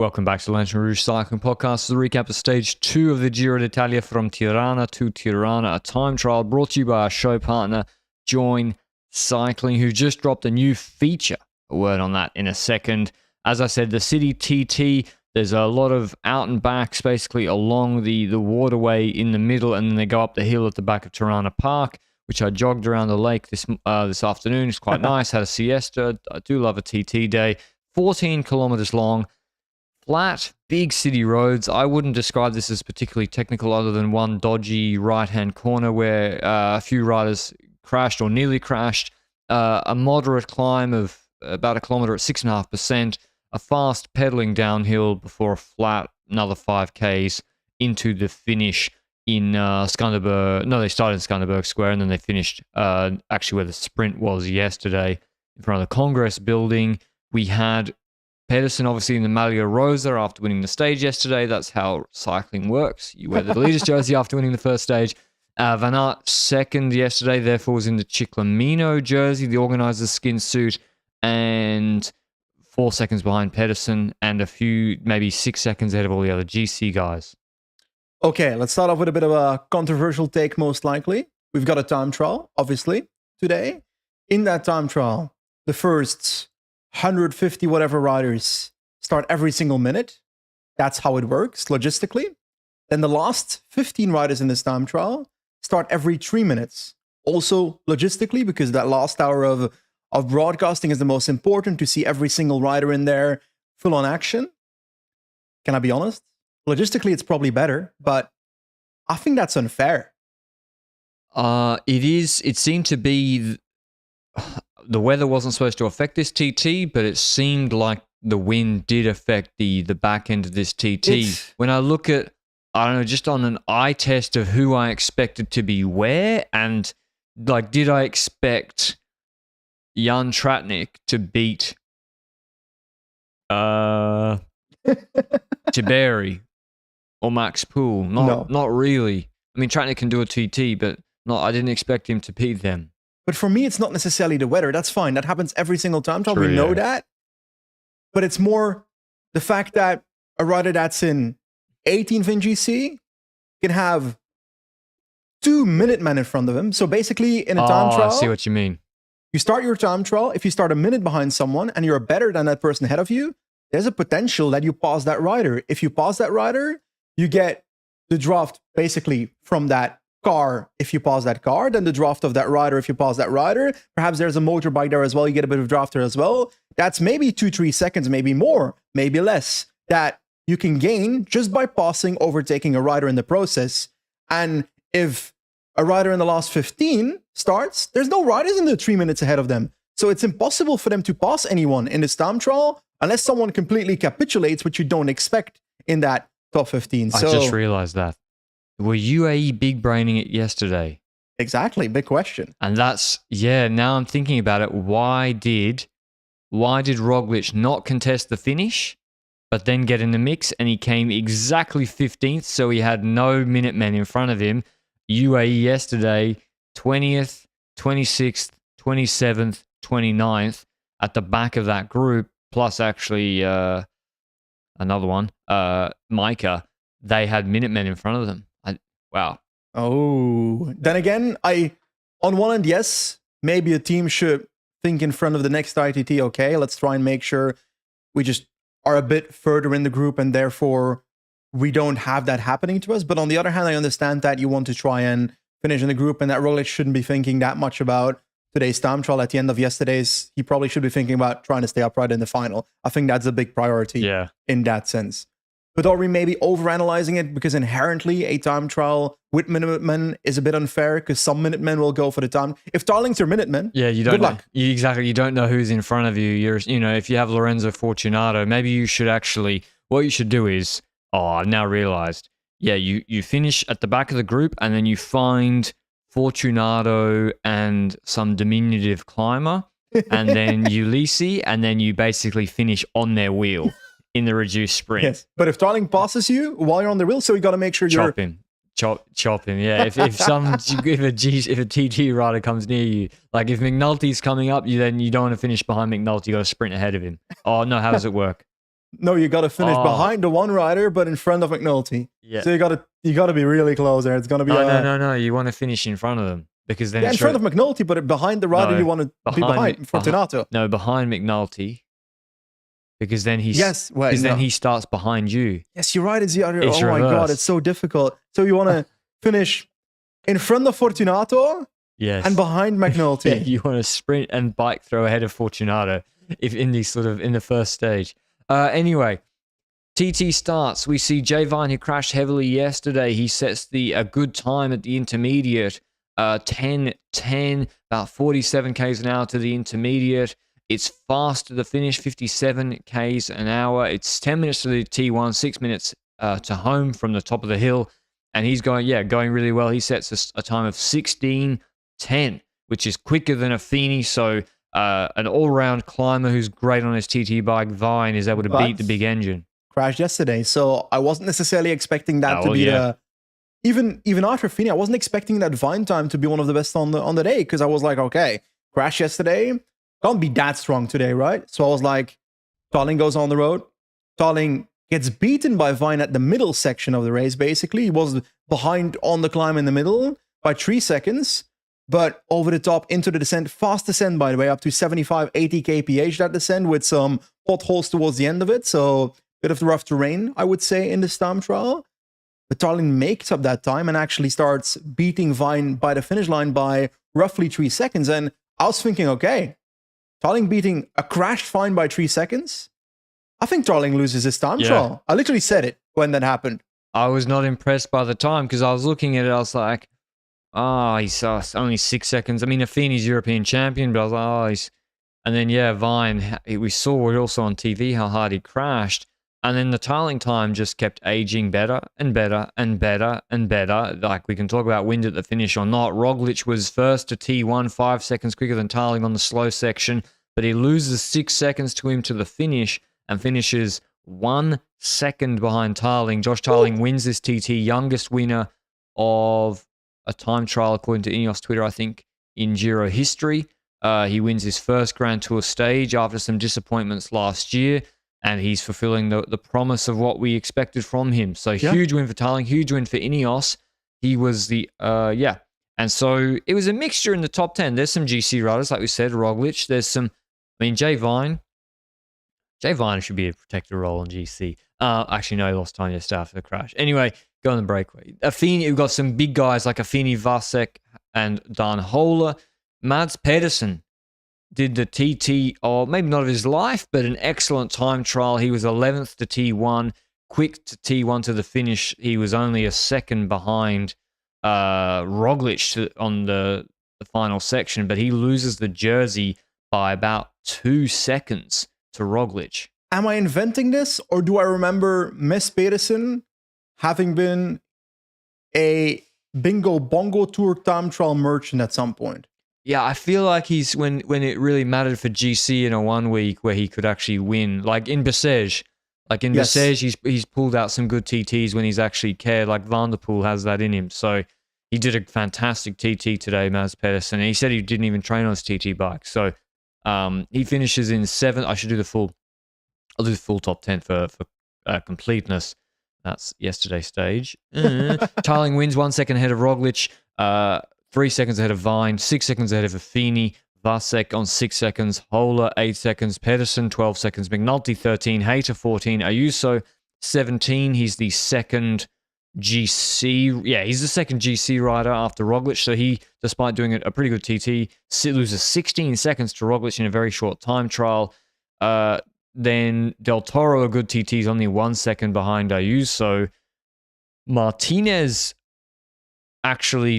Welcome back to the Lanterne Rouge Cycling Podcast. The recap of Stage 2 of the Giro d'Italia from Tirana to Tirana, a time trial brought to you by our show partner, Join Cycling, who just dropped a new feature. A word on that in a second. As I said, the City TT, there's a lot of out and backs basically along the waterway in the middle, and then they go up the hill at the back of Tirana Park, which I jogged around the lake this afternoon. It's quite nice. Had a siesta. I do love a TT day. 14 kilometers long. Flat, big city roads. I wouldn't describe this as particularly technical other than one dodgy right-hand corner where a few riders crashed or nearly crashed. A moderate climb of about a kilometer at 6.5%. A fast pedaling downhill before a flat, another 5Ks into the finish in Skanderberg. No, they started in Skanderberg Square and then they finished actually where the sprint was yesterday in front of the Congress building. We had Pedersen, obviously, in the Maglia Rosa after winning the stage yesterday. That's how cycling works. You wear the leader's jersey after winning the first stage. Van Aert second yesterday, therefore was in the Ciclamino jersey, the organizer's skin suit, and 4 seconds behind Pedersen and a few, maybe 6 seconds ahead of all the other GC guys. Okay, let's start off with a bit of a controversial take, most likely. We've got a time trial, obviously, today. In that time trial, the first 150 whatever riders start every single minute. That's how it works logistically. Then the last 15 riders in this time trial start every 3 minutes. Also logistically, because that last hour of broadcasting is the most important to see every single rider in there full on action. Can I be honest? Logistically, it's probably better, but I think that's unfair. It is. It seemed to be the weather wasn't supposed to affect this TT, but it seemed like the wind did affect the back end of this TT. When I look at, I don't know, just on an eye test of who I expected to be where, and like, did I expect Jan Tratnik to beat Tiberi or Max Poole? Not really. I mean, Tratnik can do a TT, but I didn't expect him to beat them. But for me, it's not necessarily the weather. That's fine. That happens every single time. We know that. But it's more the fact that a rider that's in 18th in GC can have 2 Minutemen in front of him. So basically, in a time trial, I see what you mean. You start your time trial. If you start a minute behind someone and you're better than that person ahead of you, there's a potential that you pass that rider. If you pass that rider, you get the draft basically from that car. If you pass that car, then the draft of that rider. If you pass that rider, perhaps there's a motorbike there as well. You get a bit of draft there as well. That's maybe 2-3 seconds, maybe more, maybe less, that you can gain just by passing, overtaking a rider in the process. And if a rider in the last 15 starts, there's no riders in the 3 minutes ahead of them. So it's impossible for them to pass anyone in this time trial unless someone completely capitulates, which you don't expect in that top 15. I just realized that. Were UAE big braining it yesterday? Exactly, big question. And that's, now I'm thinking about it. Why did Roglič not contest the finish, but then get in the mix, and he came exactly 15th, so he had no Minutemen in front of him. UAE yesterday, 20th, 26th, 27th, 29th at the back of that group, plus actually another one, Micah, they had Minutemen in front of them. Wow. Oh, then again, on one end, yes, maybe a team should think in front of the next ITT. Okay, let's try and make sure we just are a bit further in the group and therefore we don't have that happening to us. But on the other hand, I understand that you want to try and finish in the group and that Roglič shouldn't be thinking that much about today's time trial at the end of yesterday's. He probably should be thinking about trying to stay upright in the final. I think that's a big priority in that sense. But are we maybe overanalyzing it because inherently a time trial with Minutemen is a bit unfair because some Minutemen will go for the time. If Darling's your Minutemen, you don't good luck. Exactly. You don't know who's in front of you. If you have Lorenzo Fortunato, maybe you should actually, what you should do is, I've now realized, you finish at the back of the group and then you find Fortunato and some diminutive climber and then Ulisi, and then you basically finish on their wheel in the reduced sprint. Yes, but if Darling passes you while you're on the wheel, so you got to make sure chop him. Yeah, if a TT rider comes near you, like if McNulty's coming up, then you don't want to finish behind McNulty. You got to sprint ahead of him. Oh no, how does it work? No, you got to finish behind the one rider, but in front of McNulty. Yeah. So you got to be really close there. It's gonna be no. You want to finish in front of them because then in front of McNulty, but behind the rider, you want to be behind Fortunato. No, behind McNulty. Because then he he starts behind you. Yes, you're right. It's the other. It's my reverse. God, it's so difficult. So you want to finish in front of Fortunato, yes, and behind McNulty. Yeah, you want to sprint and bike throw ahead of Fortunato if in the first stage. Anyway, TT starts. We see Jay Vine, who crashed heavily yesterday. He sets a good time at the intermediate. 10:10, about 47 k's an hour to the intermediate. It's fast to the finish, 57 k's an hour. It's 10 minutes to the T1, 6 minutes to home from the top of the hill. And he's going really well. He sets a time of 16:10, which is quicker than a Affini. So an all-round climber who's great on his TT bike, Vine, is able to beat the big engine. Crashed yesterday, so I wasn't necessarily expecting that to be the... Even after Affini, I wasn't expecting that Vine time to be one of the best on the day, because I was like, okay, crashed yesterday, can't be that strong today, right? So I was like, Tarling goes on the road. Tarling gets beaten by Vine at the middle section of the race, basically. He was behind on the climb in the middle by 3 seconds, but over the top into the descent, fast descent, by the way, up to 75, 80 kph that descent with some potholes towards the end of it. So a bit of the rough terrain, I would say, in this time trial. But Tarling makes up that time and actually starts beating Vine by the finish line by roughly 3 seconds. And I was thinking, okay, Tarling beating a crashed Vine by 3 seconds? I think Tarling loses his time trial. I literally said it when that happened. I was not impressed by the time because I was looking at it. I was like, he's only 6 seconds. I mean, Affini's European champion, but I was like, And then, Vine, we saw it also on TV how hard he crashed. And then the Tarling time just kept aging better and better and better and better. Like, we can talk about wind at the finish or not. Roglič was first to T1, 5 seconds quicker than Tarling on the slow section, but he loses 6 seconds to him to the finish and finishes 1 second behind Tarling. Josh Tarling wins this TT, youngest winner of a time trial, according to Ineos Twitter, I think, in Giro history. He wins his first Grand Tour stage after some disappointments last year. And he's fulfilling the promise of what we expected from him. So huge win for Tarling, huge win for Ineos. He was And so it was a mixture in the top 10. There's some GC riders, like we said, Roglič. There's some, Jay Vine. Jay Vine should be a protector role on GC. Actually, no, he lost time yesterday after the crash. Anyway, go on the breakaway. Affini, we've got some big guys like Affini, Vasek, and Dan Holer. Mads Pedersen did the TT, or maybe not of his life, but an excellent time trial. He was 11th to T1, quick to T1 to the finish. He was only a second behind Roglič on the final section, but he loses the jersey by about 2 seconds to Roglič. Am I inventing this, or do I remember Miss Pedersen having been a bingo bongo tour time trial merchant at some point? Yeah, I feel like he's when it really mattered for GC in a 1 week where he could actually win, like in Bessèges. Like in Bessèges, he's pulled out some good TTs when he's actually cared. Like Van der Poel has that in him. So he did a fantastic TT today, Mads Pedersen. And he said he didn't even train on his TT bike. So he finishes in 7th. I'll do the full top 10 for completeness. That's yesterday's stage. Tarling wins 1 second ahead of Roglič. 3 seconds ahead of Vine, 6 seconds ahead of Affini, Vasek on 6 seconds, Holer 8 seconds, Pedersen 12 seconds, McNulty 13, Hayter 14, Ayuso 17. He's the second GC. Yeah, he's the second GC rider after Roglič. So he, despite doing a pretty good TT, loses 16 seconds to Roglič in a very short time trial. Then Del Toro, a good TT, is only 1 second behind Ayuso.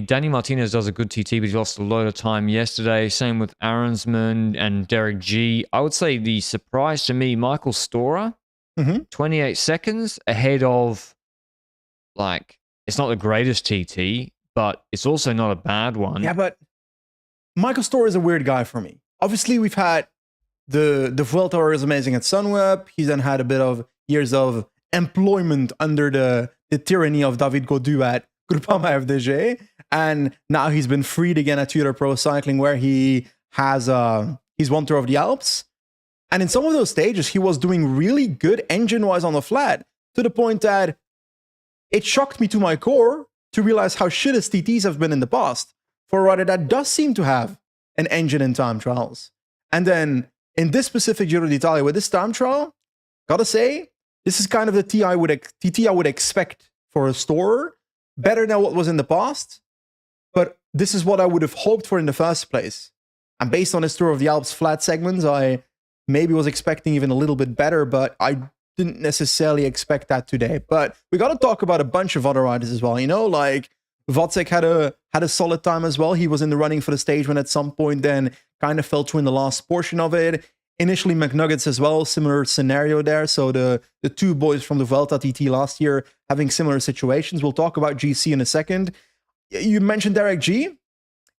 Danny Martinez does a good TT, but he lost a load of time yesterday. Same with Aronsman and Derek G. I would say the surprise to me, Michael Storer, 28 seconds ahead of, it's not the greatest TT, but it's also not a bad one. Yeah, but Michael Storer is a weird guy for me. Obviously, we've had the Vuelta is amazing at Sunweb. He's then had a bit of years of employment under the tyranny of David Gaudu at Groupama FDJ, and now he's been freed again at Tour Pro Cycling, where he has he's won Tour of the Alps. And in some of those stages, he was doing really good engine-wise on the flat, to the point that it shocked me to my core to realize how shit his TTs have been in the past for a rider that does seem to have an engine in time trials. And then in this specific Giro d'Italia, with this time trial, gotta say, this is kind of the TT I would expect for a storer, better than what was in the past, but this is what I would have hoped for in the first place. And based on his Tour of the Alps flat segments, I maybe was expecting even a little bit better, but I didn't necessarily expect that today. But we got to talk about a bunch of other riders as well. You know, like Wozek had a solid time as well. He was in the running for the stage when at some point then kind of fell through in the last portion of it. Initially McNuggets as well, similar scenario there. So the two boys from the Vuelta TT last year having similar situations. We'll talk about GC in a second. You mentioned Derek G.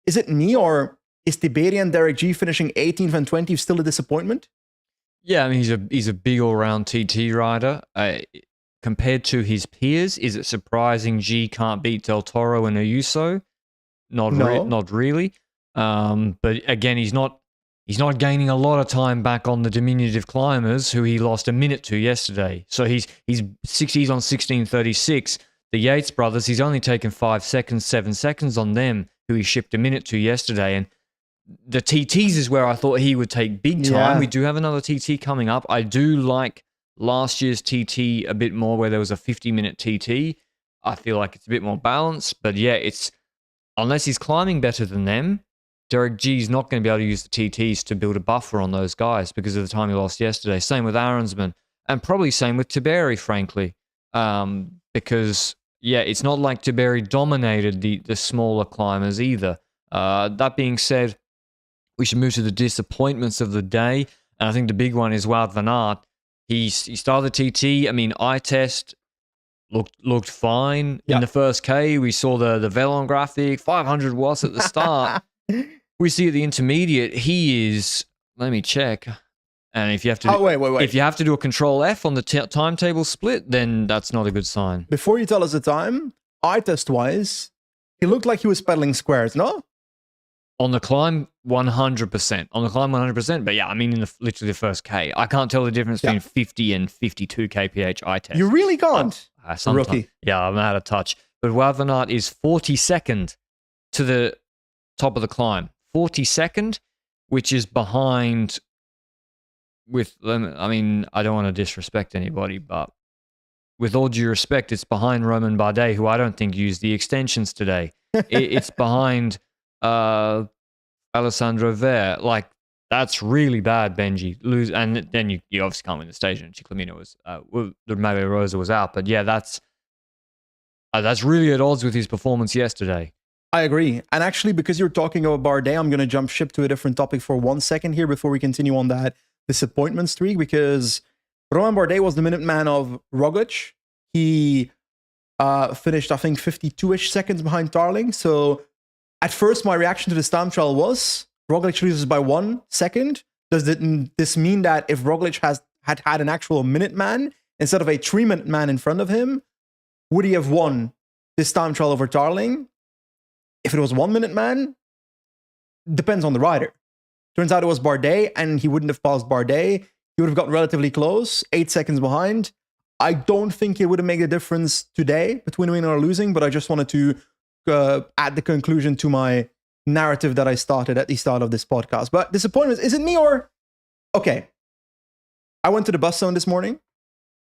Is it me, or is Tiberi and Derek G finishing 18th and 20th still a disappointment? Yeah, I mean, he's a big all-round TT rider. Compared to his peers, is it surprising G can't beat Del Toro and Ayuso? Not really. But again, he's not gaining a lot of time back on the diminutive climbers who he lost a minute to yesterday. So he's on 16:36. The Yates brothers, he's only taken 5 seconds, 7 seconds on them, who he shipped a minute to yesterday. And the TTs is where I thought he would take big time. Yeah. We do have another TT coming up. I do like last year's TT a bit more, where there was a 50-minute TT. I feel like it's a bit more balanced. But yeah, unless he's climbing better than them, Derek G's not going to be able to use the TTs to build a buffer on those guys because of the time he lost yesterday. Same with Aronsman, and probably same with Tiberi, frankly. Because, yeah, it's not like Tiberi dominated the smaller climbers either. That being said, we should move to the disappointments of the day. And I think the big one is Wout van Aert. He started the TT. I mean, eye test looked fine in the first K. We saw the Velon graphic, 500 watts at the start. We see at the intermediate, he is, let me check. And if you have to, wait. If you have to do a control F on the timetable split, then that's not a good sign. Before you tell us the time, eye test wise, he looked like he was pedaling squares, no? On the climb, 100%. On the climb, 100%. But yeah, I mean, in literally the first K, I can't tell the difference between 50 and 52 kph eye test. You really can't. Rookie. Yeah, I'm out of touch. But Wout van Aert is 42nd to the top of the climb. 42nd, which is behind I mean, I don't want to disrespect anybody, but with all due respect, it's behind Romain Bardet, who I don't think used the extensions today. It's behind Alessandro Ver. Like, that's really bad, Benji. And then you obviously can't win the stage, and Ciclamino was, Mario Rosa was out. But yeah, that's really at odds with his performance yesterday. I agree. And actually, because you're talking about Bardet, I'm going to jump ship to a different topic for 1 second here before we continue on that disappointment streak, because Romain Bardet was the minute man of Roglič. He finished, I think, 52-ish seconds behind Tarling. So at first, my reaction to this time trial was Roglič loses by 1 second. Does this mean that if Roglič had an actual minute man instead of a 3-minute man in front of him, would he have won this time trial over Tarling? If it was 1 minute man, depends on the rider. Turns out it was Bardet, and he wouldn't have passed Bardet. He would have gotten relatively close, 8 seconds behind. I don't think it would have made a difference today between winning or losing, but I just wanted to add the conclusion to my narrative that I started at the start of this podcast. But disappointment, is it me or... Okay. I went to the bus zone this morning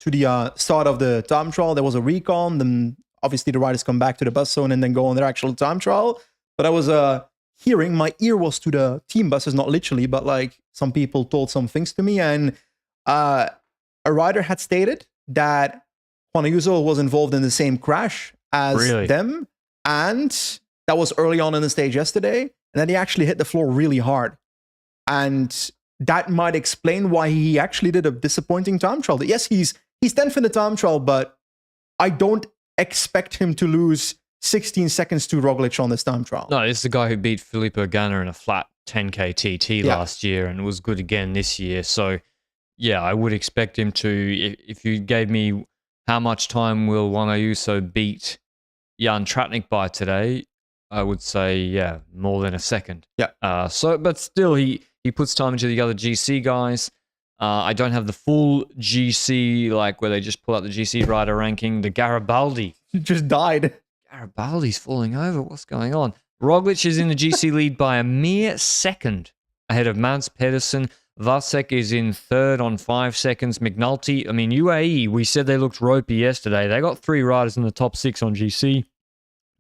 to the start of the time trial. There was a recon, then obviously the riders come back to the bus zone and then go on their actual time trial. But I was hearing, my ear was to the team buses, not literally, but like some people told some things to me. And a rider had stated that Juan Ayuso was involved in the same crash as them. And that was early on in the stage yesterday. And then he actually hit the floor really hard. And that might explain why he actually did a disappointing time trial. Yes, he's 10th in the time trial, but I don't expect him to lose 16 seconds to Roglič on this time trial. No, this is the guy who beat Filippo Ganna in a flat 10K TT last year and was good again this year. So, yeah, I would expect him to, if you gave me how much time will Juan Ayuso beat Jan Tratnik by today, I would say, yeah, more than a second. Yeah. But still, he puts time into the other GC guys. I don't have the full GC, like where they just pull out the GC rider ranking. The Garibaldi. Just died. Garibaldi's falling over. What's going on? Roglič is in the GC lead by a mere second ahead of Mads Pedersen. Vasek is in third on 5 seconds. McNulty, I mean, UAE, we said they looked ropey yesterday. They got 3 riders in the top 6 on GC.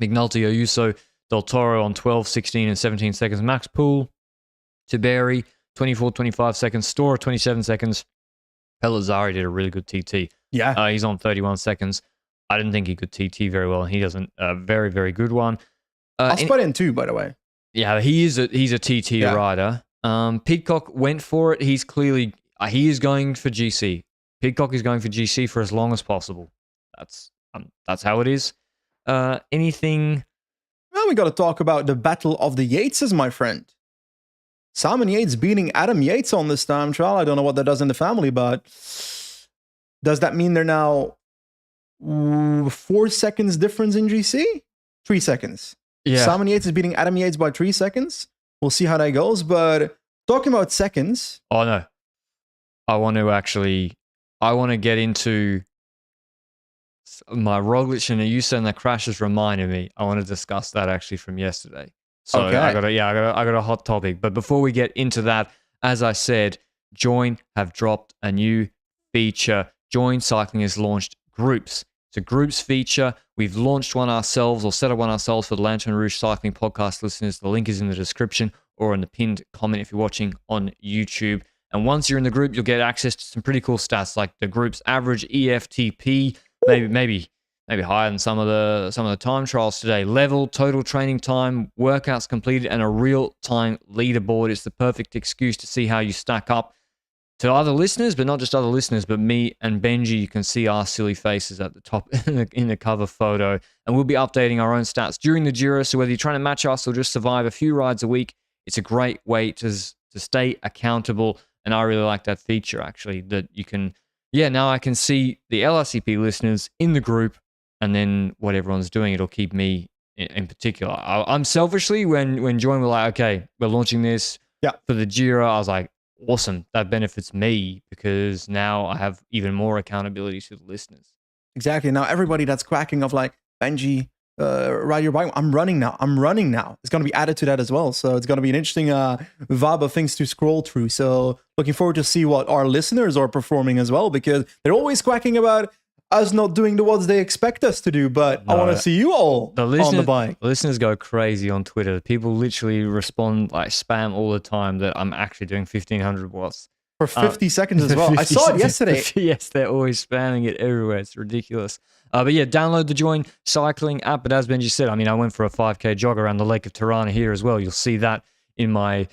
McNulty, Ayuso, Del Toro on 12, 16, and 17 seconds. Max Poole, Tiberi, 24, 25 seconds. Stora, 27 seconds. Pellizzari did a really good TT. Yeah. He's on 31 seconds. I didn't think he could TT very well, and he doesn't. A very, very good one. I'll spot in too, by the way. Yeah, he's a TT rider. Pidcock went for it. He's clearly he is going for GC. Pidcock is going for GC for as long as possible. That's how it is. Anything? Well, we got to talk about the Battle of the Yateses, my friend. Simon Yates beating Adam Yates on this time trial. I don't know what that does in the family, but does that mean they're now 4 seconds difference in GC? 3 seconds. Yeah. Simon Yates is beating Adam Yates by 3 seconds. We'll see how that goes. But talking about seconds. Oh, no. I want to get into my Roglič and Ayuso and the crashes reminded me. I want to discuss that actually from yesterday. So okay. I got a hot topic. But before we get into that, as I said, Join have dropped a new feature. Join Cycling has launched groups. It's a groups feature. We've launched one ourselves or set up one ourselves for the Lanterne Rouge Cycling podcast listeners. The link is in the description or in the pinned comment if you're watching on YouTube. And once you're in the group, you'll get access to some pretty cool stats like the group's average EFTP, maybe higher than some of the time trials today. Level, total training time, workouts completed, and a real-time leaderboard. It's the perfect excuse to see how you stack up to other listeners, but not just other listeners, but me and Benji. You can see our silly faces at the top in the cover photo. And we'll be updating our own stats during the Giro. So whether you're trying to match us or just survive a few rides a week, it's a great way to stay accountable. And I really like that feature, actually, that you can, now I can see the LRCP listeners in the group and then what everyone's doing. It'll keep me in particular. I'm selfishly, when Join were like, okay, we're launching this for the Giro, I was like, awesome. That benefits me because now I have even more accountability to the listeners. Exactly. Now everybody that's quacking of like, Benji, ride your bike. I'm running now. It's going to be added to that as well. So it's going to be an interesting vibe of things to scroll through. So looking forward to see what our listeners are performing as well, because they're always quacking about us not doing the ones they expect us to do. But I want to see you all on the bike. The listeners go crazy on Twitter. People literally respond like spam all the time that I'm actually doing 1500 watts. For 50 seconds as well. I saw it yesterday. Yes, they're always spamming it everywhere. It's ridiculous. But yeah, download the Join Cycling app. But as Benji said, I mean, I went for a 5K jog around the Lake of Tirana here as well. You'll see that on my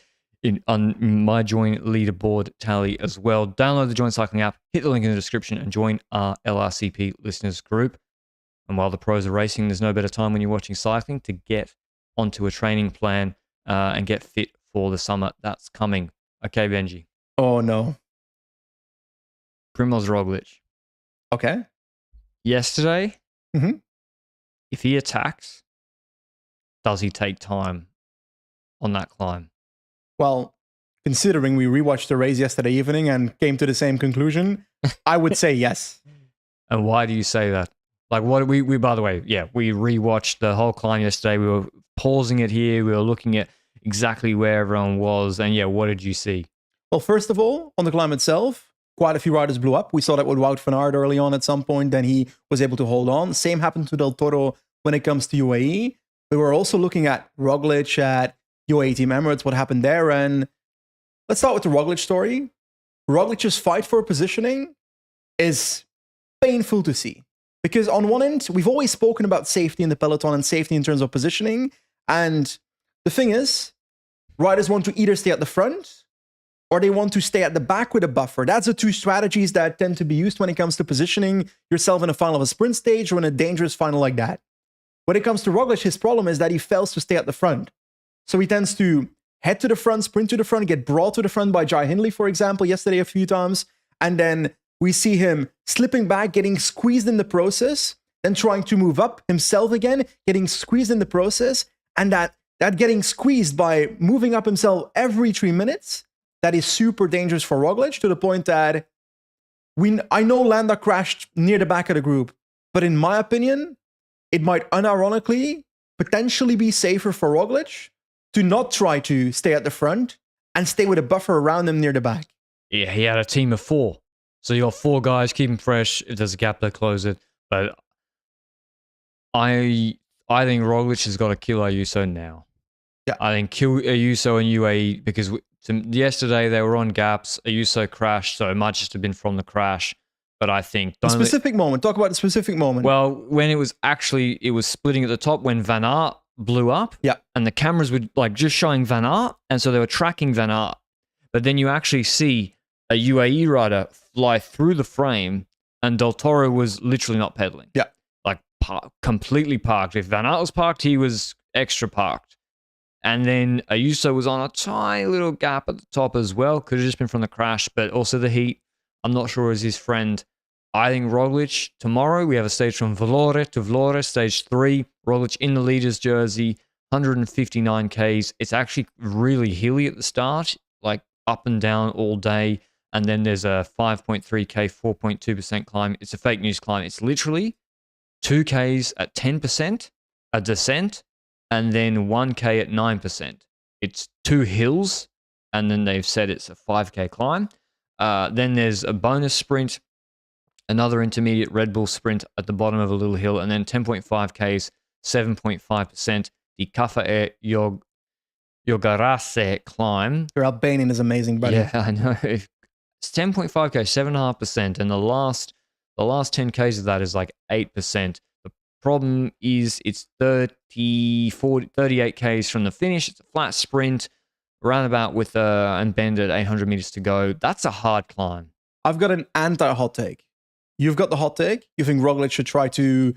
Join leaderboard tally as well. Download the Join Cycling app, hit the link in the description, and join our LRCP listeners group. And while the pros are racing, there's no better time when you're watching cycling to get onto a training plan and get fit for the summer that's coming. Okay, Benji. Oh, no. Primož Roglič. Okay. Yesterday, if he attacks, does he take time on that climb? Well, considering we rewatched the race yesterday evening and came to the same conclusion, I would say yes. And why do you say that? Like, what we by the way, we rewatched the whole climb yesterday. We were pausing it here. We were looking at exactly where everyone was. And what did you see? Well, first of all, on the climb itself, quite a few riders blew up. We saw that with Wout van Aert early on at some point. Then he was able to hold on. Same happened to Del Toro when it comes to UAE. We were also looking at Roglič at UAE Team Emirates, what happened there. And let's start with the Roglič story. Roglic's fight for positioning is painful to see. Because on one end, we've always spoken about safety in the peloton and safety in terms of positioning. And the thing is, riders want to either stay at the front or they want to stay at the back with a buffer. That's the two strategies that tend to be used when it comes to positioning yourself in a final of a sprint stage or in a dangerous final like that. When it comes to Roglič, his problem is that he fails to stay at the front. So he tends to head to the front, sprint to the front, get brought to the front by Jai Hindley, for example, yesterday a few times. And then we see him slipping back, getting squeezed in the process, then trying to move up himself again, getting squeezed in the process. And that getting squeezed by moving up himself every 3 minutes that is super dangerous for Roglič, to the point that I know Landa crashed near the back of the group, but in my opinion, it might unironically potentially be safer for Roglič to not try to stay at the front and stay with a buffer around him near the back. Yeah, he had a team of 4. So you got 4 guys, keep him fresh. If there's a gap, they close it. But I think Roglič has got to kill Ayuso now. Yeah. I think kill Ayuso and UAE because yesterday they were on gaps. Ayuso crashed, so it might just have been from the crash. But I think... The specific moment. Talk about the specific moment. Well, when it was splitting at the top when Van Aert blew up. Yeah. And the cameras were like just showing Van Aert. And so they were tracking Van Aert. But then you actually see a UAE rider fly through the frame and Del Toro was literally not pedaling. Yeah. Like completely parked. If Van Aert was parked, he was extra parked. And then Ayuso was on a tiny little gap at the top as well. Could have just been from the crash, but also the heat. I'm not sure is his friend. I think Roglič, tomorrow we have a stage from Vlore to Vlore, stage 3. Roglič in the leader's jersey, 159 Ks. It's actually really hilly at the start, like up and down all day. And then there's a 5.3K, 4.2% climb. It's a fake news climb. It's literally 2 Ks at 10%, a descent, and then 1K at 9%. It's 2 hills, and then they've said it's a 5K climb. Then there's a bonus sprint, another intermediate Red Bull sprint at the bottom of a little hill, and then 10.5 Ks, 7.5%. The Kafa Yogarase climb. Your Albanian is amazing, buddy. Yeah, I know. It's 10.5 K, 7.5%, and the last 10 Ks of that is like 8%. The problem is it's 38 Ks from the finish. It's a flat sprint. Roundabout with and bend at 800 meters to go. That's a hard climb. I've got an anti-hot take. You've got the hot take. You think Roglič should try to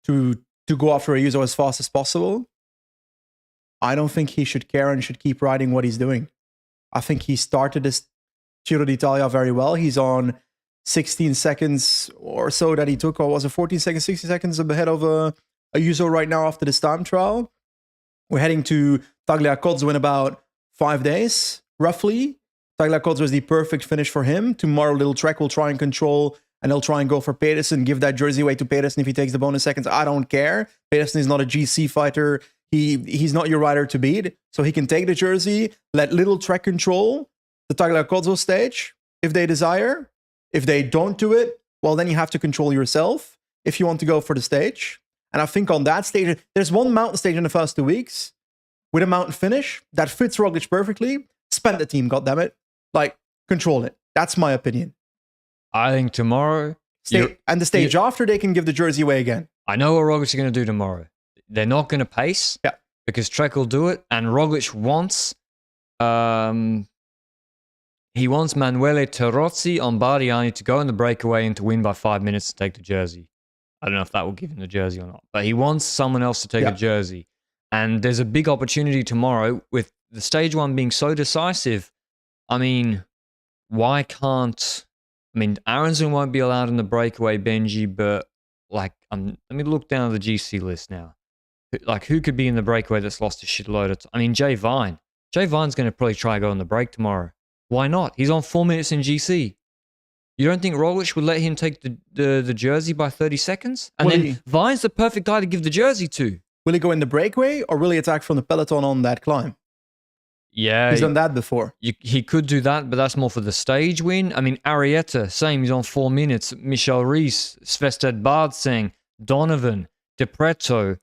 go after Ayuso as fast as possible. I don't think he should care and should keep riding what he's doing. I think he started this Giro d'Italia very well. He's on 16 seconds or so that he took, or was it 14 seconds, 60 seconds ahead of Ayuso right now after this time trial. We're heading to Tagliacozzo in about 5 days, roughly. Tagliacozzo is the perfect finish for him. Tomorrow, Little Trek will try and control, and they'll try and go for Pedersen, give that jersey away to Pedersen if he takes the bonus seconds. I don't care. Pedersen is not a GC fighter. He's not your rider to beat, so he can take the jersey, let Little Trek control the Tagliacozzo stage if they desire. If they don't do it, well, then you have to control yourself if you want to go for the stage. And I think on that stage, there's one mountain stage in the first 2 weeks with a mountain finish that fits Roglič perfectly. Spend the team, goddammit. Like, control it. That's my opinion. I think tomorrow... And the stage after, they can give the jersey away again. I know what Roglič is going to do tomorrow. They're not going to pace. Yeah. Because Trek will do it. And Roglič wants... he wants Manuele Terozzi on Bardiani to go in the breakaway and to win by 5 minutes to take the jersey. I don't know if that will give him the jersey or not. But he wants someone else to take a jersey. And there's a big opportunity tomorrow with the stage 1 being so decisive. I mean, why can't... I mean, Aronson won't be allowed in the breakaway, Benji, but like, let me look down at the GC list now. Like, who could be in the breakaway that's lost a shitload of time? I mean, Jay Vine. Jay Vine's going to probably try to go on the break tomorrow. Why not? He's on 4 minutes in GC. You don't think Roglič would let him take the jersey by 30 seconds? And then Vine's the perfect guy to give the jersey to. Will he go in the breakaway or will he attack from the peloton on that climb? Yeah. He's done that before. He could do that, but that's more for the stage win. I mean, Arietta, same. He's on 4 minutes. Michel Rees, Svested Bardseng, Donovan, DePreto,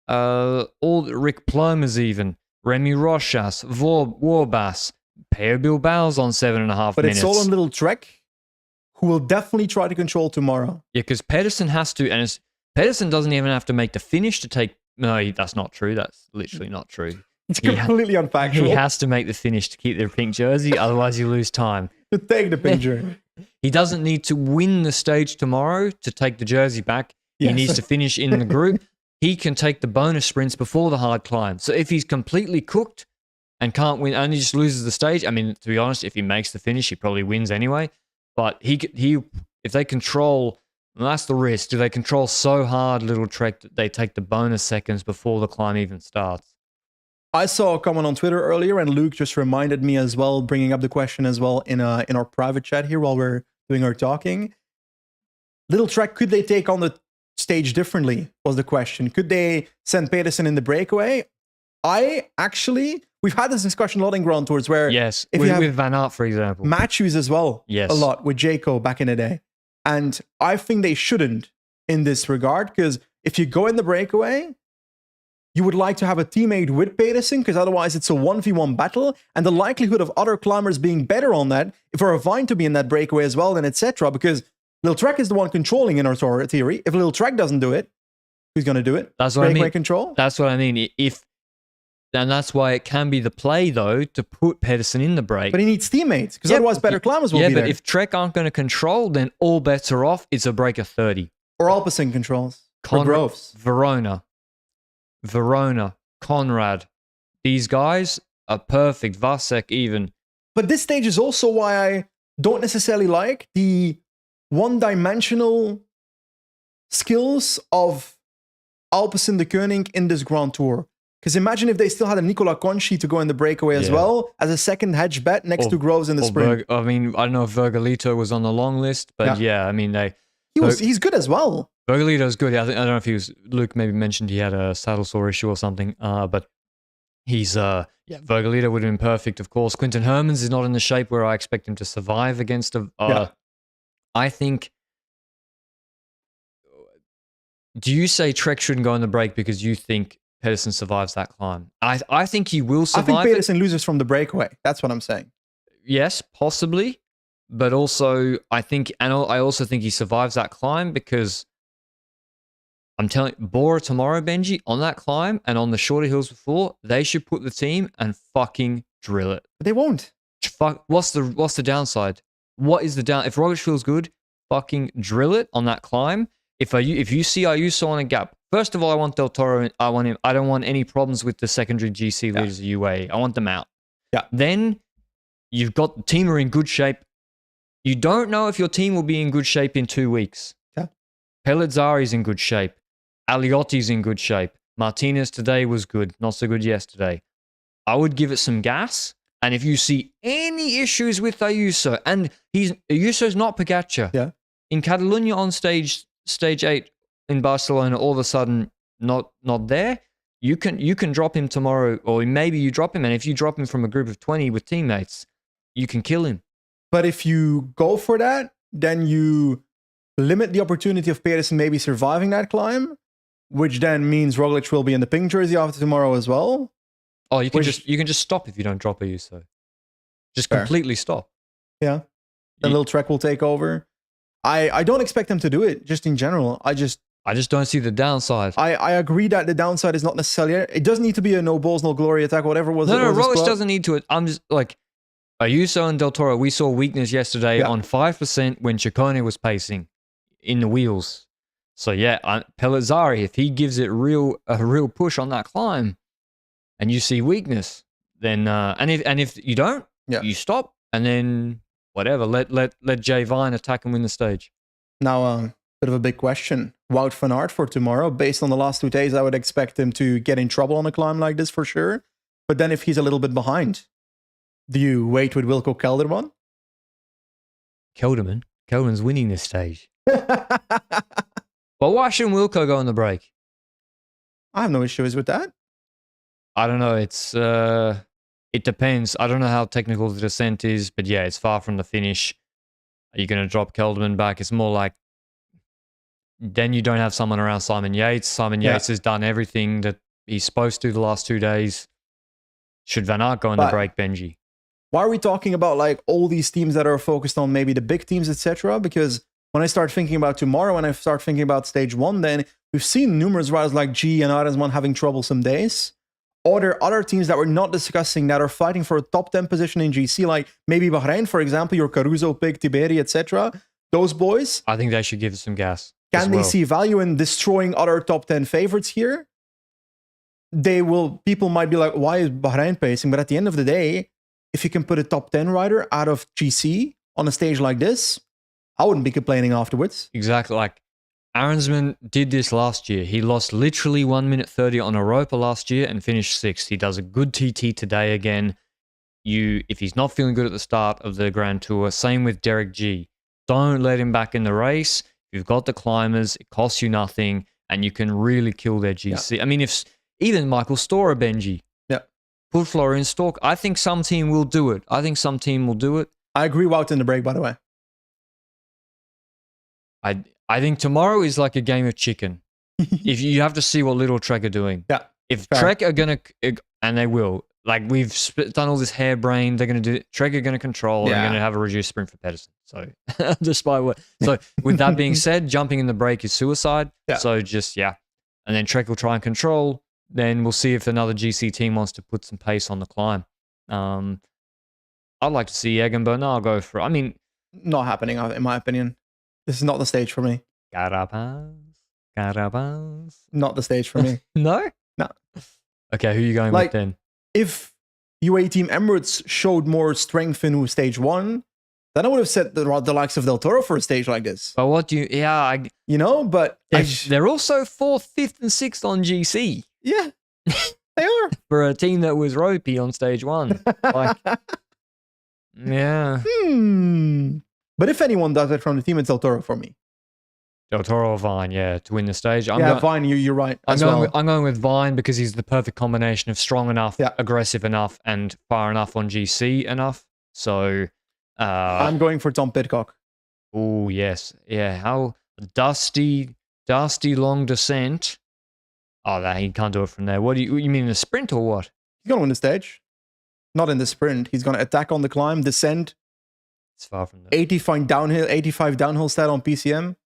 all Rick Plumers even, Remy Rochas, Warbas, Peo Bilbao's on 7.5 minutes. But it's all on Little Trek, who will definitely try to control tomorrow. Yeah, because Pedersen has to, and Pedersen doesn't even have to make the finish to take... No, that's not true. That's literally not true. It's completely unfactual. He has to make the finish to keep the pink jersey, otherwise you lose time. To take the pink jersey. He doesn't need to win the stage tomorrow to take the jersey back. He needs to finish in the group. He can take the bonus sprints before the hard climb. So if he's completely cooked and can't win, only just loses the stage, I mean, to be honest, if he makes the finish, he probably wins anyway. But if they control, and that's the risk, do they control so hard Little Trek that they take the bonus seconds before the climb even starts? I saw a comment on Twitter earlier, and Luke just reminded me as well, bringing up the question as well in our private chat here while we're doing our talking. Little Trek, could they take on the stage differently? Was the question. Could they send Pedersen in the breakaway? We've had this discussion a lot in Grand Tours where Yes, if with Van Aert, for example. Matthews as well, Yes. a lot with Jaco back in the day. And I think they shouldn't in this regard, because if you go in the breakaway, you would like to have a teammate with Pedersen, because otherwise it's a 1v1 battle, and the likelihood of other climbers being better on that, if Irvine to be in that breakaway as well, then etc. Because Little Trek is the one controlling in our theory. If Little Trek doesn't do it, who's going to do it? That's what I Breakaway mean. control? That's what I mean. And that's why it can be the play, though, to put Pedersen in the break. But he needs teammates, because otherwise better climbers will be there. Yeah, but if Trek aren't going to control, then all bets are off. It's a break of 30. Or Alpecin controls. Or Groves. Verona, Conrad. These guys are perfect. Vasek even. But this stage is also why I don't necessarily like the one-dimensional skills of Alpecin de Koning in this Grand Tour. Because imagine if they still had a Nicola Conchi to go in the breakaway as well, as a second hedge bet next to Groves in the sprint. I mean, I don't know if Vergalito was on the long list, but yeah I mean, he's good as well. Vergalito's good. I don't know if he was, Luke maybe mentioned he had a saddle sore issue or something, but he's, Vergalito would have been perfect, of course. Quinten Hermans is not in the shape where I expect him to survive against I think, do you say Trek shouldn't go on the break because you think Pedersen survives that climb? I think he will survive. I think Pedersen loses from the breakaway. That's what I'm saying. Yes, possibly. But also, I also think he survives that climb because I'm telling you, Bora tomorrow, Benji, on that climb and on the shorter hills before, they should put the team and fucking drill it. But they won't. What's the downside? What is the down? If Roglič feels good, fucking drill it on that climb. If you see Ayuso on a gap, first of all, I want Del Toro. I want him. I don't want any problems with the secondary GC leaders of UAE. I want them out. Yeah. Then you've got the team are in good shape. You don't know if your team will be in good shape in 2 weeks. Yeah. Pellizzari's in good shape. Aliotti's in good shape. Martinez today was good. Not so good yesterday. I would give it some gas. And if you see any issues with Ayuso, and Ayuso's not Pogacar. Yeah. In Catalunya on stage 8 in Barcelona, all of a sudden not there, you can drop him tomorrow, or maybe you drop him, and if you drop him from a group of 20 with teammates, you can kill him. But if you go for that, then you limit the opportunity of Pedersen maybe surviving that climb, which then means Roglič will be in the pink jersey after tomorrow as well. Oh, you can just stop if you don't drop Ayuso. Just Fair. completely stop. Yeah. Then Little Trek will take over. I don't expect them to do it, just in general. I just don't see the downside. I agree that the downside is not necessarily... It doesn't need to be a no balls, no glory attack, whatever was it. No, Roglič doesn't need to. I'm just like... Ayuso and Del Toro, we saw weakness yesterday on 5% when Ciccone was pacing in the wheels. So yeah, Pellizzari, if he gives it a real push on that climb, and you see weakness, then and if you don't, you stop, and then whatever, let Jay Vine attack and win the stage. Now, bit of a big question. Wout van Aert for tomorrow. Based on the last 2 days, I would expect him to get in trouble on a climb like this for sure. But then if he's a little bit behind, do you wait with Wilco Kelderman? Kelderman's winning this stage. But why shouldn't Wilco go on the break? I have no issues with that. I don't know. It depends. I don't know how technical the descent is, but yeah, it's far from the finish. Are you going to drop Kelderman back? It's more like then you don't have someone around Simon Yates. Simon Yates has done everything that he's supposed to the last 2 days. Should Van Aert go on the break, Benji? Why are we talking about like all these teams that are focused on maybe the big teams, etc.? Because when I start thinking about tomorrow, when I start thinking about stage 1, then we've seen numerous riders like G and Arensman having troublesome days. Or there are other teams that we're not discussing that are fighting for a top 10 position in GC, like maybe Bahrain, for example, your Caruso pick, Tiberi, etc. Those boys. I think they should give it some gas. Can they see value in destroying other top 10 favorites here? People might be like, why is Bahrain pacing? But at the end of the day, if you can put a top 10 rider out of GC on a stage like this, I wouldn't be complaining afterwards. Exactly. Like Aronsman did this last year. He lost literally 1 minute 30 on Europa last year and finished 6th. He does a good TT today again. If he's not feeling good at the start of the Grand Tour, same with Derek G. Don't let him back in the race. You've got the climbers. It costs you nothing, and you can really kill their GC. Yeah. I mean, if even Michael Storer, Benji, put Florian Stork. I think some team will do it. I agree. Wout in the break, by the way. I think tomorrow is like a game of chicken. If you have to see what Little Trek are doing. Yeah. If Trek are going to, and they will, like we've done all this harebrained, they're going to do, Trek are going to control, and they're going to have a reduced sprint for Pedersen. So, despite what, so with that being said, jumping in the break is suicide. Yeah. So just, and then Trek will try and control. Then we'll see if another GC team wants to put some pace on the climb. I'd like to see Egan Bernal go for, I mean, not happening, in my opinion. This is not the stage for me. Carapaz. Not the stage for me. No? No. Okay, who are you going with then? If UAE Team Emirates showed more strength in stage 1, then I would have set the likes of Del Toro for a stage like this. But what do you... Yeah, but... They're also 4th, 5th, and 6th on GC. Yeah, they are. For a team that was ropey on stage 1. Yeah. But if anyone does it from the team, it's Del Toro for me. Del Toro or Vine, to win the stage. Vine, you're right. I'm going with Vine because he's the perfect combination of strong enough, aggressive enough, and far enough on GC enough. So... I'm going for Tom Pidcock. Oh, yes. Yeah, how dusty long descent. Oh, he can't do it from there. What do you mean in the sprint or what? He's going to win the stage. Not in the sprint. He's going to attack on the climb, descend. It's far from there. 85 downhill stat on PCM.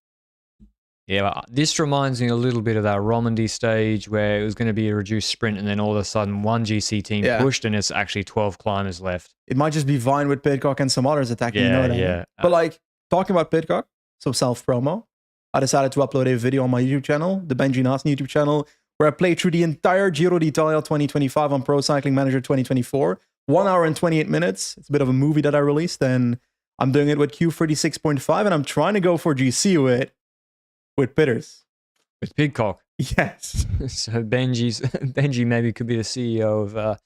Yeah, but this reminds me a little bit of that Romandy stage where it was going to be a reduced sprint and then all of a sudden one GC team pushed and it's actually 12 climbers left. It might just be Vine with Pidcock and some others attacking, you know what I mean? But talking about Pidcock, so self-promo, I decided to upload a video on my YouTube channel, the Benji Nassen YouTube channel, where I played through the entire Giro d'Italia 2025 on Pro Cycling Manager 2024. 1 hour and 28 minutes. It's a bit of a movie that I released, and I'm doing it with Q36.5, and I'm trying to go for GC with Pitters. With Pidcock? Yes. So Benji maybe could be the CEO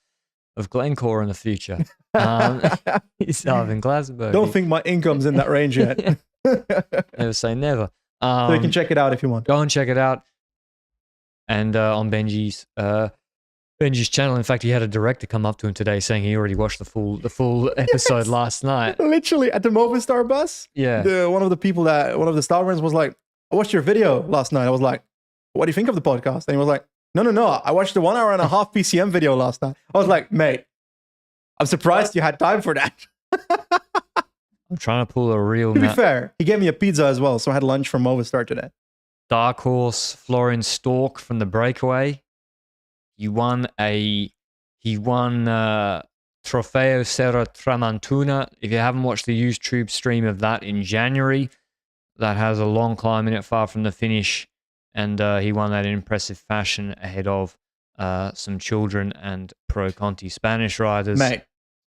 of Glencore in the future. He's in Glasgow. Don't think my income's in that range yet. Never say never. So you can check it out if you want. Go and check it out. And on Benji's channel, in fact, he had a director come up to him today saying he already watched the full episode last night. Literally at the Movistar bus. Yeah. One of the star runners was like, I watched your video last night. I was like, what do you think of the podcast? And he was like, no. I watched the 1 hour and a half PCM video last night. I was like, mate, I'm surprised you had time for that. I'm trying to pull a real... To be fair, he gave me a pizza as well, so I had lunch from Movistar today. Dark horse Florian Stork from the breakaway. He won Trofeo Serra Tramontana. If you haven't watched the YouTube stream of that in January, that has a long climb in it, far from the finish, and he won that in impressive fashion ahead of some children and Pro Conti Spanish riders. Mate,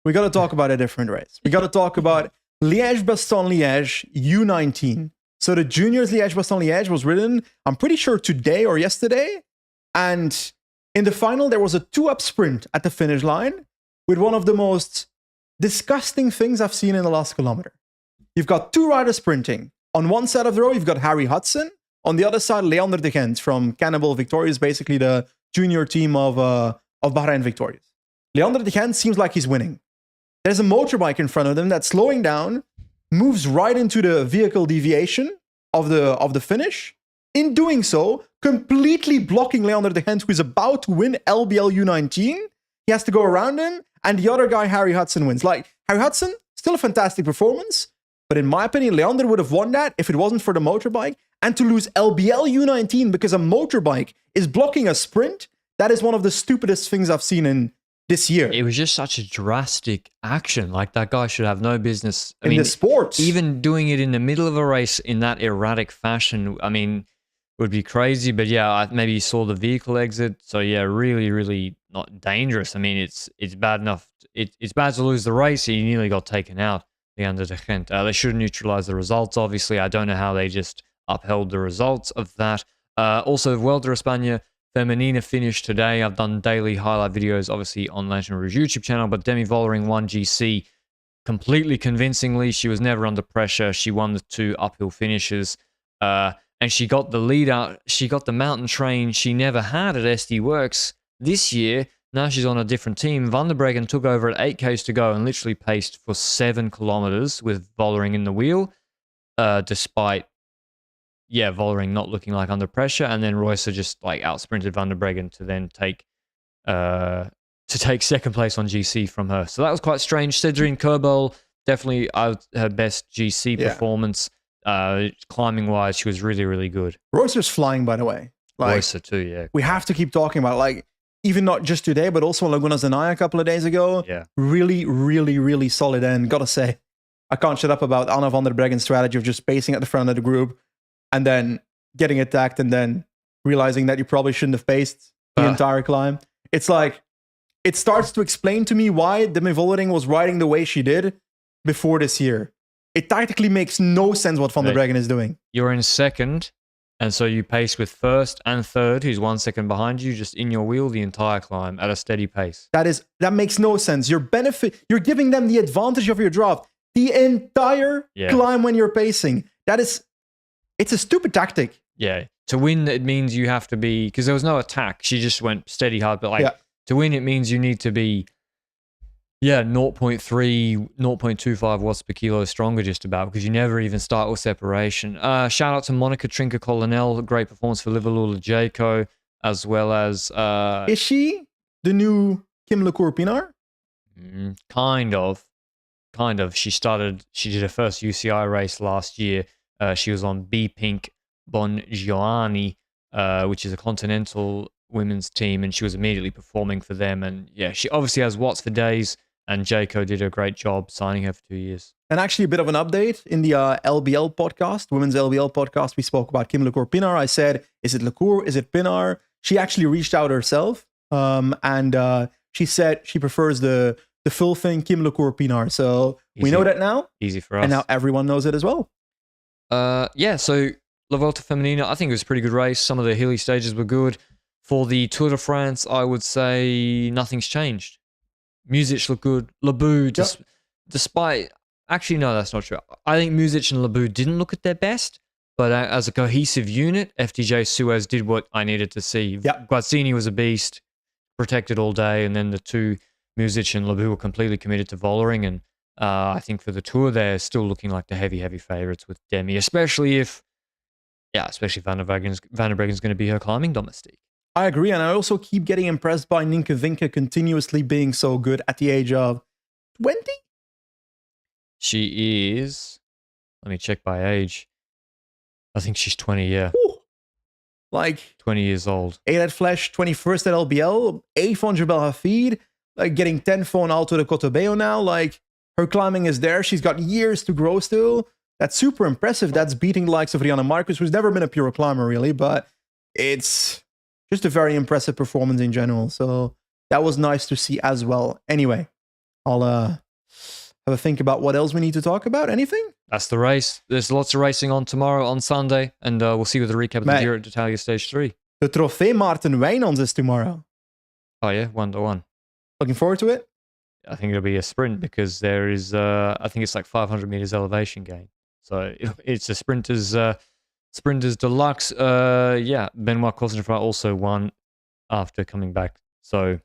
we got to talk about a different race. We got to talk about Liège-Bastogne-Liège U19. So the juniors Liège-Bastogne-Liège was ridden, I'm pretty sure today or yesterday, and in the final there was a 2-up sprint at the finish line with one of the most disgusting things I've seen in the last kilometer. You've got 2 riders sprinting. On one side of the row, you've got Harry Hudson. On the other side, Leander de Gent from Cannibal Victorious, basically the junior team of Bahrain Victorious. Leander de Gent seems like he's winning. There's a motorbike in front of them that's slowing down, moves right into the vehicle deviation of the finish. In doing so, completely blocking Leander de Gent, who is about to win LBL U19. He has to go around him, and the other guy, Harry Hudson, wins. Harry Hudson, still a fantastic performance, but in my opinion, Leander would have won that if it wasn't for the motorbike. And to lose LBL U19 because a motorbike is blocking a sprint, that is one of the stupidest things I've seen in this year. It was just such a drastic action. Like, that guy should have no business. I mean, the sport. Even doing it in the middle of a race in that erratic fashion, I mean, would be crazy. But yeah, maybe he saw the vehicle exit. So yeah, really, really not dangerous. I mean, it's bad enough. It's bad to lose the race. He nearly got taken out, Leander de Gent. They should have neutralized the results, obviously. I don't know how they just upheld the results of that. Also, Vuelta a España Femenina finished today. I've done daily highlight videos, obviously, on Lanterne Rouge YouTube channel, but Demi Vollering won GC completely convincingly. She was never under pressure. She won the 2 uphill finishes, and she got the lead out. She got the mountain train she never had at SD Works this year. Now she's on a different team. Van der Breggen took over at 8Ks to go and literally paced for 7 kilometers with Vollering in the wheel, despite Vollering not looking like under pressure, and then Reusser just like out-sprinted Van der Breggen to then take second place on GC from her. So that was quite strange. Cedrine Kerbel, definitely her best GC performance. Climbing-wise, she was really, really good. Reusser's flying, by the way. Reusser too, yeah. We have to keep talking about, like, even not just today, but also Laguna Zanaya a couple of days ago. Yeah. Really, really, really solid. And gotta say, I can't shut up about Anna van der Breggen's strategy of just pacing at the front of the group and then getting attacked and then realizing that you probably shouldn't have paced the entire climb. It's like, it starts to explain to me why Demi Vollering was riding the way she did before this year. It tactically makes no sense what Van der Breggen is doing. You're in second, and so you pace with first and third, who's 1 second behind you, just in your wheel the entire climb at a steady pace. That makes no sense. You're giving them the advantage of your draft the entire climb when you're pacing. It's a stupid tactic. Yeah. To win, it means you have to be, because there was no attack. She just went steady hard, but to win, it means you need to be 0.3, 0.25 watts per kilo stronger just about, because you never even start with separation. Shout out to Monica Trinca-Colonel, great performance for Liverlula Jaco, as well as... Is she the new Kim LeCour-Pinard? Kind of. She did her first UCI race last year. She was on B Pink Bongiovanni, which is a continental women's team, and she was immediately performing for them. And yeah, she obviously has watts for days, and Jaco did a great job signing her for 2 years. And actually, a bit of an update in the LBL podcast, Women's LBL podcast, we spoke about Kim LeCour-Pinard. I said, is it LeCour? Is it Pinard? She actually reached out herself, and she said she prefers the full thing, Kim LeCour-Pinard. So we know that now. Easy for us. And now everyone knows it as well. So La Volta Femenina, I think it was a pretty good race. Some of the hilly stages were good. For the Tour de France, I would say nothing's changed. Music looked good. Labou, despite... Actually, no, that's not true. I think Music and Labou didn't look at their best, but as a cohesive unit, FDJ Suez did what I needed to see. Guazzini was a beast, protected all day, and then the 2, Music and Labou, were completely committed to Vollering, and I think for the Tour, they're still looking like the heavy favorites with Demi, especially if Van der Breggen's going to be her climbing domestique. I agree, and I also keep getting impressed by Nienke Vinke continuously being so good at the age of 20? She is, let me check by age. I think she's 20, yeah. Ooh. Like 20 years old. 8 at Flesh, 21st at LBL, 8th on Jebel Hafid, like getting 10th on Alto de Cotorbeo now. Like, her climbing is there. She's got years to grow still. That's super impressive. That's beating the likes of Rihanna Marcus, who's never been a pure climber, really, but it's just a very impressive performance in general. So that was nice to see as well. Anyway, I'll have a think about what else we need to talk about. Anything? That's the race. There's lots of racing on tomorrow, on Sunday, and we'll see with the recap of the Giro d'Italia Stage 3. The Trofee Maarten Wijnands is tomorrow. Oh yeah, 1-1. Looking forward to it? I think it'll be a sprint because there is, I think it's like 500 meters elevation gain. So it's a Sprinters Deluxe. Benoit Cosnefroid also won after coming back. So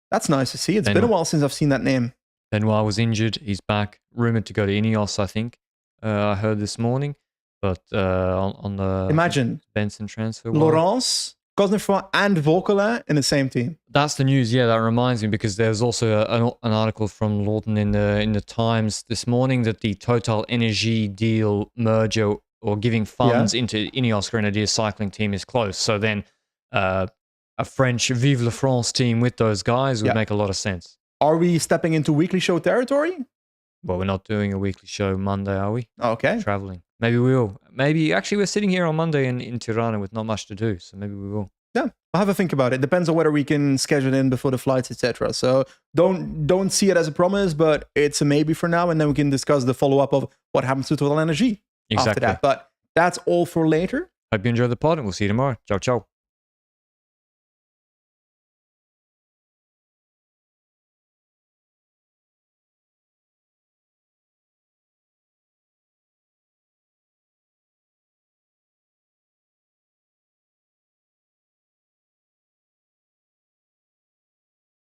that's nice to see. It's been a while since I've seen that name. Benoit was injured. He's back. Rumored to go to Ineos, I think. I heard this morning. But on the Imagine Benson transfer. Laurence, Cosnefroid, and Vauquelin in the same team. That's the news. Yeah, that reminds me because there's also an article from Lawton in the Times this morning that the Total Energy deal merger or giving funds into Ineos Grenadiers cycling team is close. So then a French Vive la France team with those guys would make a lot of sense. Are we stepping into weekly show territory? Well, we're not doing a weekly show Monday, are we? Okay. Traveling. Maybe we will. Maybe, actually, we're sitting here on Monday in Tirana with not much to do, so maybe we will. Yeah, I'll have a think about it. Depends on whether we can schedule in before the flights, etc. So don't see it as a promise, but it's a maybe for now, and then we can discuss the follow-up of what happens to Total Energy after that. But That's all for later. Hope you enjoyed the pod, and we'll see you tomorrow. Ciao, ciao.